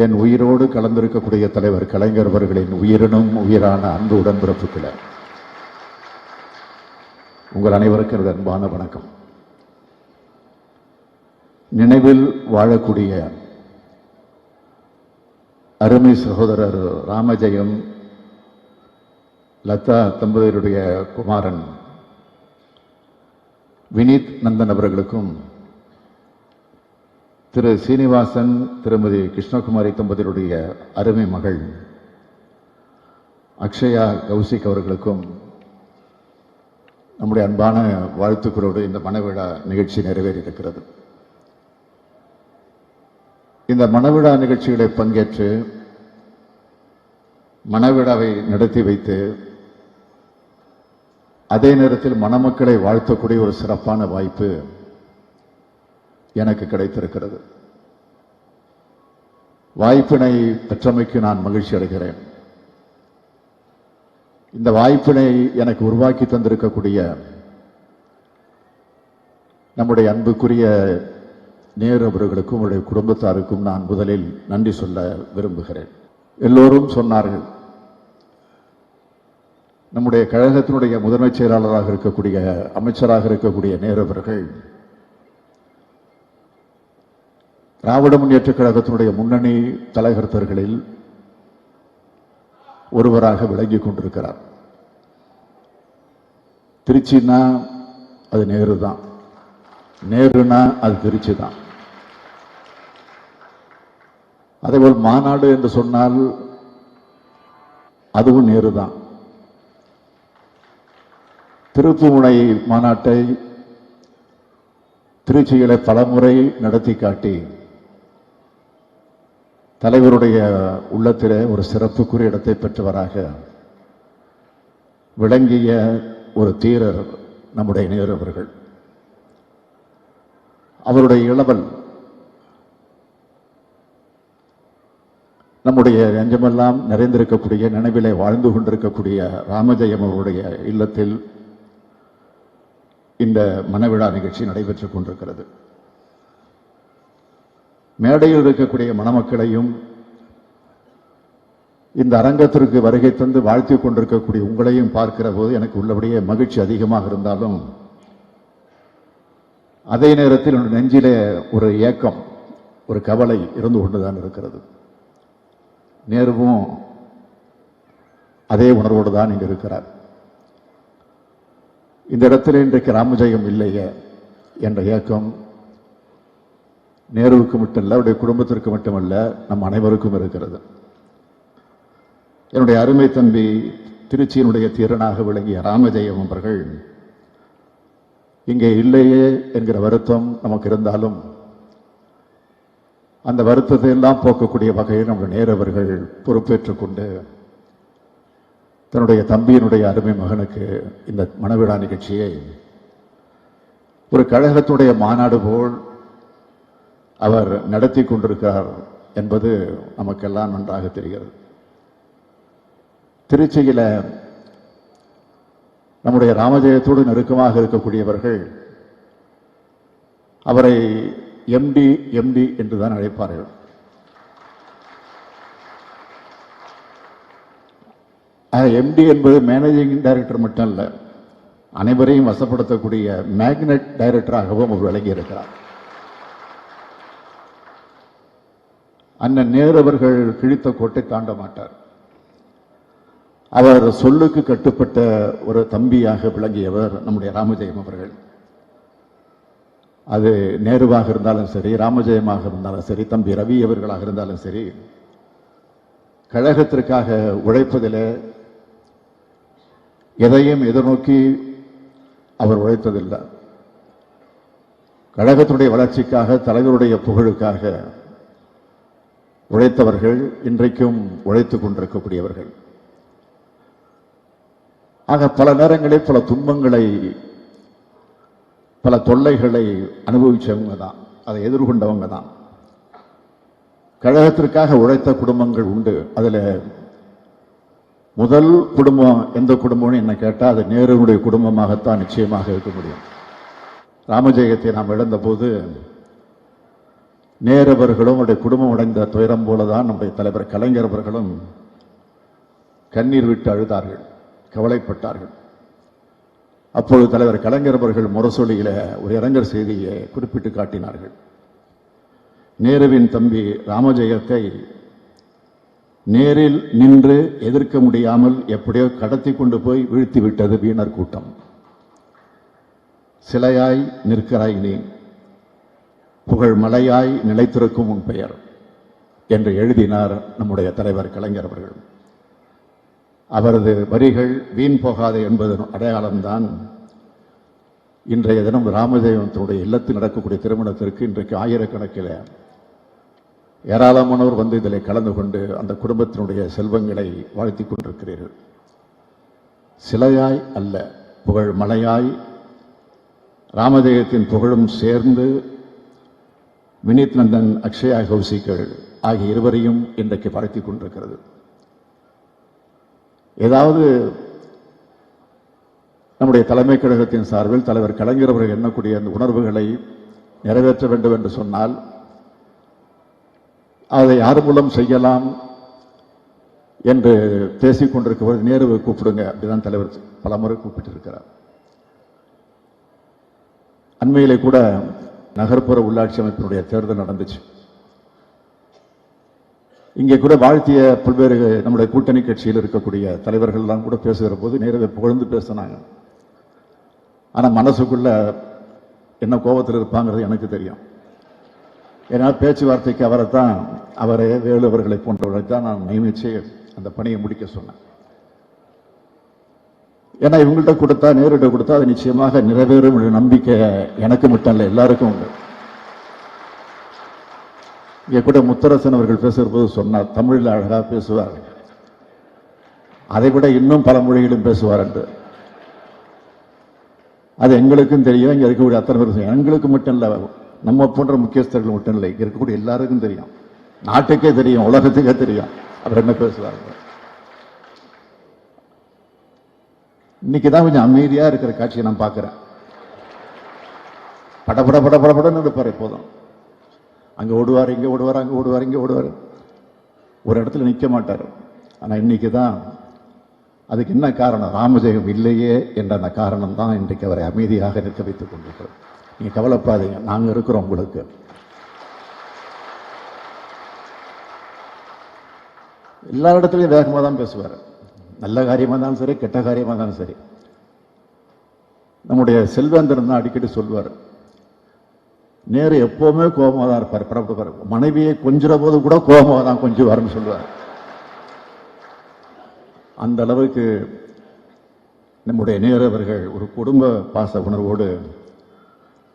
என் உயிரோடு கலந்திருக்கக்கூடிய தலைவர் கலைஞர் அவர்களின் உயிரினும் உயிரான அன்பு உடன்பிறப்புகளே, உங்கள் அனைவருக்கும் எனது அன்பான வணக்கம். நினைவில் வாழக்கூடிய அருமை சகோதரர் ராமஜெயம் லதா தம்பதியருடைய குமாரன் வினீத் நந்தன் அவர்களுக்கும், திரு சீனிவாசன் திருமதி கிருஷ்ணகுமாரி தம்பதியருடைய அருமை மகள் அக்ஷயா கௌசிக் அவர்களுக்கும் நம்முடைய அன்பான வாழ்த்துக்களோடு இந்த மணவிழா நிகழ்ச்சி நிறைவேறியிருக்கிறது. இந்த மணவிழா நிகழ்ச்சிகளை பங்கேற்று மணவிழாவை நடத்தி வைத்து அதே நேரத்தில் மணமக்களை வாழ்த்தக்கூடிய ஒரு சிறப்பான வாய்ப்பு எனக்கு கிடைத்திருக்கிறது. வாய்ப்பினை பெற்றமைக்கு நான் மகிழ்ச்சி அடைகிறேன். இந்த வாய்ப்பினை எனக்கு உருவாக்கி தந்திருக்கக்கூடிய நம்முடைய அன்புக்குரிய நேரு அவர்களுக்கும் அவருடைய குடும்பத்தாருக்கும் நான் முதலில் நன்றி சொல்ல விரும்புகிறேன். எல்லோரும் சொன்னார்கள், நம்முடைய கழகத்தினுடைய முதன்மை செயலாளராக இருக்கக்கூடிய அமைச்சராக இருக்கக்கூடிய நேரு அவர்கள் திராவிட முன்னேற்றக் கழகத்தினுடைய முன்னணி தலைகர்த்தர்களில் ஒருவராக விளங்கிக் கொண்டிருக்கிறார். திருச்சின்னா அது நேரு தான், நேருனா அது திருச்சி தான். அதேபோல் மாநாடு என்று சொன்னால் அதுவும் நேரு தான். திருப்புமுனை மாநாட்டை திருச்சியில பலமுறை நடத்தி காட்டி தலைவருடைய உள்ளத்திலே ஒரு சிறப்புக்குரிய இடத்தை பெற்றவராக விளங்கிய ஒரு தீரர் நம்முடைய நேரு அவர்கள். அவருடைய இளவல் நம்முடைய நெஞ்சமெல்லாம் நிறைந்திருக்கக்கூடிய நினைவிலே வாழ்ந்து கொண்டிருக்கக்கூடிய ராமஜெயம் அவருடைய இல்லத்தில் இந்த மணவிழா நிகழ்ச்சி நடைபெற்றுக் கொண்டிருக்கிறது. மேடையில் இருக்கக்கூடிய மணமக்களையும் இந்த அரங்கத்திற்கு வருகை தந்து வாழ்த்திக் கொண்டிருக்கக்கூடிய உங்களையும் பார்க்கிற போது எனக்கு உள்ளபடியே மகிழ்ச்சி அதிகமாக இருந்தாலும் அதே நேரத்தில் நெஞ்சிலே ஒரு ஏக்கம், ஒரு கவலை இருந்து கொண்டுதான் இருக்கிறது. நேருவும் அதே உணர்வோடு தான் இங்கு இருக்கிறார். இந்த இடத்துல இன்றைக்கு ராமஜெயம் இல்லையே என்ற ஏக்கம் நேருவுக்கு மட்டுமல்ல, அவருடைய குடும்பத்திற்கு மட்டுமல்ல, நம் அனைவருக்கும் இருக்கிறது. என்னுடைய அருமை தம்பி திருச்சியினுடைய தீரனாக விளங்கிய ராமஜெயம் அவர்கள் இங்கே இல்லையே என்கிற வருத்தம் நமக்கு இருந்தாலும் அந்த வருத்தத்தை எல்லாம் போக்கக்கூடிய வகையில் நம்முடைய நேரு அவர்கள் பொறுப்பேற்றுக் கொண்டு தன்னுடைய தம்பியினுடைய அருமை மகனுக்கு இந்த மணவிழா நிகழ்ச்சியை ஒரு கழகத்துடைய மாநாடு போல் அவர் நடத்தி கொண்டிருக்கிறார் என்பது நமக்கெல்லாம் நன்றாக தெரிகிறது. திருச்சியில நம்முடைய ராமஜெயத்தோடு நெருக்கமாக இருக்கக்கூடியவர்கள் அவரை எம்டி எம்டி என்றுதான் அழைப்பார்கள். எம்டி என்பது மேனேஜிங் டைரக்டர் மட்டும் அல்ல, அனைவரையும் வசப்படுத்தக்கூடிய மேக்னெட் டைரக்டராகவும் அவர் விளங்கி இருக்கிறார். அண்ணன் நேரு அவர்கள் கிழித்த கோட்டை தாண்ட மாட்டார். அவர் சொல்லுக்கு கட்டுப்பட்ட ஒரு தம்பியாக விளங்கியவர் நம்முடைய ராமஜெயம் அவர்கள். அது நேருவாக இருந்தாலும் சரி, ராமஜெயமாக இருந்தாலும் சரி, தம்பி ரவி அவர்களாக இருந்தாலும் சரி, கழகத்திற்காக உழைப்பதில் எதையும் எதிர்நோக்கி அவர் உழைத்ததில்லை. கழகத்துடைய வளர்ச்சிக்காக, தலைவருடைய புகழுக்காக உழைத்தவர்கள் இன்றைக்கும் உழைத்துக் கொண்டிருக்கக்கூடியவர்கள். ஆக பல நேரங்களில் பல துன்பங்களை, பல தொல்லைகளை அனுபவிச்சவங்க தான், அதை எதிர்கொண்டவங்க தான். கழகத்திற்காக உழைத்த குடும்பங்கள் உண்டு. அதில் முதல் குடும்பம் எந்த குடும்பம்னு என்ன கேட்டால் அது நேருடைய குடும்பமாகத்தான் நிச்சயமாக இருக்க முடியும். ராமஜெயத்தை நாம் இழந்த போது நேரவர்களும் அவருடைய குடும்பம் அடைந்த துயரம் போலதான் நம்முடைய தலைவர் கலைஞர் அவர்களும் கண்ணீர் விட்டு அழுதார்கள், கவலைப்பட்டார்கள். அப்போது தலைவர் கலைஞர் அவர்கள் முரசொலியில ஒரு இரங்கல் செய்தியை குறிப்பிட்டு காட்டினார்கள். நேருவின் தம்பி ராமஜெயத்தை நேரில் நின்று எதிர்க்க முடியாமல் எப்படியோ கடத்தி கொண்டு போய் வீழ்த்தி விட்டது வீணர் கூட்டம். சிலையாய் நிற்கிறாய் நீ, புகழ் மலையாய் நிலைத்திருக்கும் உன் பெயர் என்று எழுதினார் நம்முடைய தலைவர் கலைஞர் அவர்கள். அவரது வரிகள் வீண் போகாது என்பதன் அடையாளம்தான் இன்றைய தினம் ராமஜெயத்தினுடைய இல்லத்தில் நடக்கக்கூடிய திருமணத்திற்கு இன்றைக்கு ஆயிரக்கணக்கில் ஏராளமானோர் வந்து இதில் கலந்து கொண்டு அந்த குடும்பத்தினுடைய செல்வங்களை வாழ்த்தி கொண்டிருக்கிறீர்கள். சிலையாய் அல்ல, புகழ் மலையாய் ராமஜெயத்தின் புகழும் சேர்ந்து வினீத் நந்தன், அக்ஷயா கௌசிகள் ஆகிய இருவரையும் இன்றைக்கு வாழ்த்தி கொண்டிருக்கிறது. ஏதாவது நம்முடைய தலைமை கழகத்தின் சார்பில் தலைவர் கலைஞர் அவர்கள் எண்ணக்கூடிய அந்த உணர்வுகளை நிறைவேற்ற வேண்டும் என்று சொன்னால் அதை யார் மூலம் செய்யலாம் என்று பேசிக் கொண்டிருக்கிறவர் நேருவை கூப்பிடுங்க அப்படிதான் தலைவர் பலமுறை கூப்பிட்டிருக்கிறார். அண்மையிலே கூட நகர்ப்புற உள்ளாட்சி அமைப்பினுடைய தேர்தல் நடந்துச்சு. இங்கே கூட வாழ்த்திய பல்வேறு நம்முடைய கூட்டணி கட்சியில் இருக்கக்கூடிய தலைவர்கள் எல்லாம் கூட பேசுகிற போது நேருவை புகழ்ந்து பேசினாங்க. ஆனா மனசுக்குள்ள என்ன கோபத்தில் இருப்பாங்கிறது எனக்கு தெரியும். ஏன்னா பேச்சுவார்த்தைக்கு அவரை வேலு அவர்களை போன்றவர்களை தான் நான் நியமிச்சு அந்த பணியை முடிக்க சொன்னேன். ஏன்னா இவங்கள்ட்ட கொடுத்தா, நேருகிட்ட கொடுத்தா அது நிச்சயமாக நிறைவேறும் நம்பிக்கை எனக்கு மட்டும் இல்லை, எல்லாருக்கும் உண்டு. இங்க கூட முத்தரசன் அவர்கள் பேசுகிற போது சொன்னார், தமிழில் அழகா பேசுவார், அதை விட இன்னும் பல மொழிகளும் பேசுவார் என்று. அது எங்களுக்கும் தெரியும், இங்க இருக்கக்கூடிய அத்தனை பேர், எங்களுக்கு மட்டும் இல்லை, நம்ம போன்ற முக்கியஸ்தர்கள் மட்டும் இல்லை, இங்க இருக்கக்கூடிய எல்லாருக்கும் தெரியும், நாட்டுக்கே தெரியும், உலகத்துக்கே தெரியும் அவர் என்ன பேசுவாங்க. இன்னைக்குதான் கொஞ்சம் அமைதியா இருக்கிற காட்சியை நான் பார்க்கிறேன். படபட படபடன்னு இருப்பார் எப்போதும். அங்க ஓடுவார், இங்க ஓடுவார், அங்க ஓடுவார், இங்க ஓடுவார், ஒரு இடத்துல நிற்க மாட்டார். ஆனா இன்னைக்குதான் அதுக்கு என்ன காரணம்? ராமஜெயம் இல்லையே என்ற அந்த காரணம் தான் இன்றைக்கு அவரை அமைதியாக நிற்க வைத்துக் கொண்டிருக்கிறோம். நீங்க கவலைப்படாதீங்க, நாங்க இருக்கிறோம் உங்களுக்கு. எல்லா இடத்துலையும் வேகமாக தான் பேசுவார். நல்ல காரியமாக இருந்தாலும் சரி, கெட்ட காரியமாக இருந்தாலும் சரி. நம்முடைய செல்வேந்திரன் தான் அடிக்கடி சொல்வார், நேரு எப்பவுமே கோபமாக தான் இருப்பார், பரப்படுவார், மனைவியை கொஞ்சிற போது கூட கோபமாக தான் கொஞ்சுவார்னு சொல்லுவார். அந்த அளவுக்கு நம்முடைய நேரு அவர்கள் ஒரு குடும்ப பாச உணர்வோடு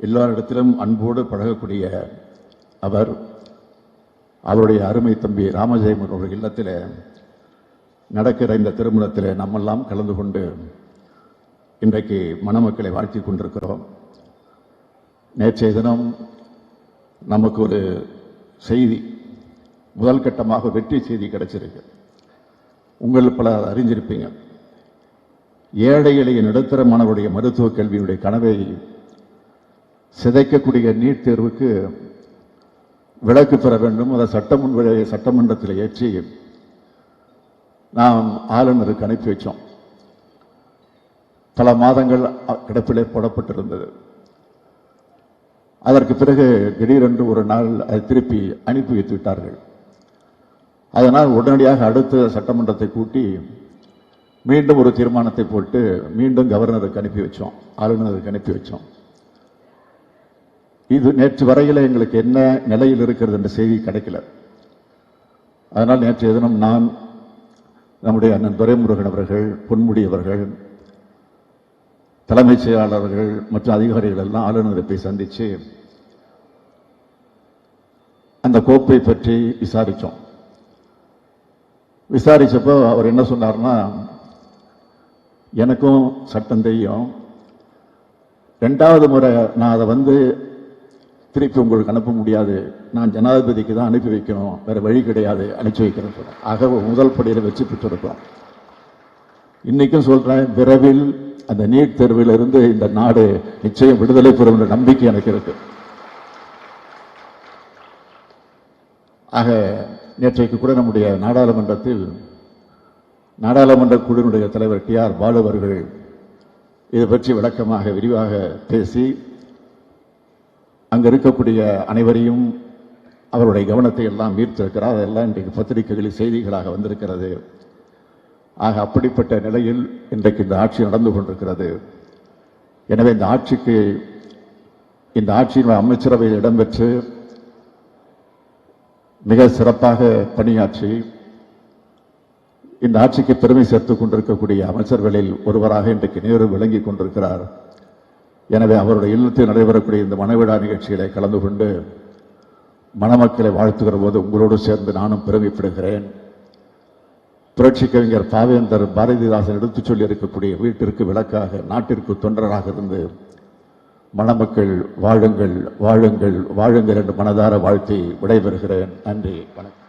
எல்லாரிடத்திலும் அன்போடு பழகக்கூடிய அவர், அவருடைய அருமை தம்பி ராமஜெயம் அவர்கள் இல்லத்தில் நடக்கிற இந்த திருமணத்தில் நம்மெல்லாம் கலந்து கொண்டு இன்றைக்கு மணமக்களை வாழ்த்தி கொண்டிருக்கிறோம். நேற்றைய தினம் நமக்கு ஒரு செய்தி, முதல் கட்டமாக வெற்றி செய்தி கிடைச்சிருக்கு. உங்கள் பல அறிஞ்சிருப்பீங்க. ஏழை எளிய நடுத்தர மாணவருடைய மருத்துவக் கல்வியினுடைய கனவை சிதைக்கக்கூடிய நீட் தேர்வுக்கு விலக்கு பெற வேண்டும். அதை சட்டமன்றத்தில் ஏற்றி நாம் ஆளுநருக்கு அனுப்பி வச்சோம். பல மாதங்கள் கிடப்பிலே போடப்பட்டிருந்தது. அதற்கு பிறகு திடீரென்று ஒரு நாள் அதை திருப்பி அனுப்பி வைத்து விட்டார்கள். அதனால் உடனடியாக அடுத்த சட்டமன்றத்தை கூட்டி மீண்டும் ஒரு தீர்மானத்தை போட்டு மீண்டும் கவர்னருக்கு அனுப்பி வச்சோம், ஆளுநருக்கு அனுப்பி வச்சோம். இது நேற்று வரையில் எங்களுக்கு என்ன நிலையில் இருக்கிறது என்ற செய்தி கிடைக்கல. அதனால் நேற்றைய தினம் நான், நம்முடைய அண்ணன் துரைமுருகன் அவர்கள், பொன்முடி அவர்கள், தலைமைச் செயலாளர்கள் மற்றும் அதிகாரிகள் எல்லாம் ஆளுநரை போய் சந்திச்சு அந்த கோப்பை பற்றி விசாரித்தோம். விசாரிச்சப்போ அவர் என்ன சொன்னார்னா, எனக்கும் சட்டம் தெரியும், 2வது முறை நான் அதை திருப்பி உங்களுக்கு அனுப்ப முடியாது, நான் ஜனாதிபதிக்கு தான் அனுப்பி வைக்கணும், வேற வழி கிடையாது, அனுப்பி வைக்கிறேன்னு சொல்றேன். ஆக முதல் படியில் வெற்றி பெற்றிருக்கோம். இன்னைக்கும் சொல்றேன், விரைவில் அந்த நீட் தேர்வில் இருந்து இந்த நாடு நிச்சயம் விடுதலை பெறும் என்ற நம்பிக்கை எனக்கு இருக்கு. ஆக நேற்றைக்கு கூட நம்முடைய நாடாளுமன்றத்தில் நாடாளுமன்ற குழுவினுடைய தலைவர் டி.ஆர். பாலு அவர்கள் இது பற்றி விளக்கமாக விரிவாக பேசி அங்கு இருக்கக்கூடிய அனைவரையும் அவருடைய கவனத்தை எல்லாம் ஈர்த்திருக்கிறார். அதெல்லாம் இன்றைக்கு பத்திரிகைகளில் செய்திகளாக வந்திருக்கிறது. ஆக அப்படிப்பட்ட நிலையில் இன்றைக்கு இந்த ஆட்சி நடந்து கொண்டிருக்கிறது. எனவே இந்த ஆட்சியின் அமைச்சரவையில் இடம்பெற்று மிக சிறப்பாக பணியாற்றி இந்த ஆட்சிக்கு பெருமை சேர்த்துக் கொண்டிருக்கக்கூடிய அமைச்சர்களில் ஒருவராக இன்றைக்கு நேரு விளங்கிக் கொண்டிருக்கிறார். எனவே அவருடைய இல்லத்தில் நடைபெறக்கூடிய இந்த மணவிழா நிகழ்ச்சிகளை கலந்து கொண்டு மணமக்களை வாழ்த்துகிற போது உங்களோடு சேர்ந்து நானும் பெருமைப்படுகிறேன். புரட்சி கவிஞர் பாவேந்தர் பாரதிதாசன் எடுத்துச் சொல்லி இருக்கக்கூடிய வீட்டிற்கு விளக்காக நாட்டிற்கு தொண்டராக இருந்து மணமக்கள் வாழுங்கள் வாழுங்கள் வாழுங்கள் என்று மனதார வாழ்த்தி விடைபெறுகிறேன். நன்றி, வணக்கம்.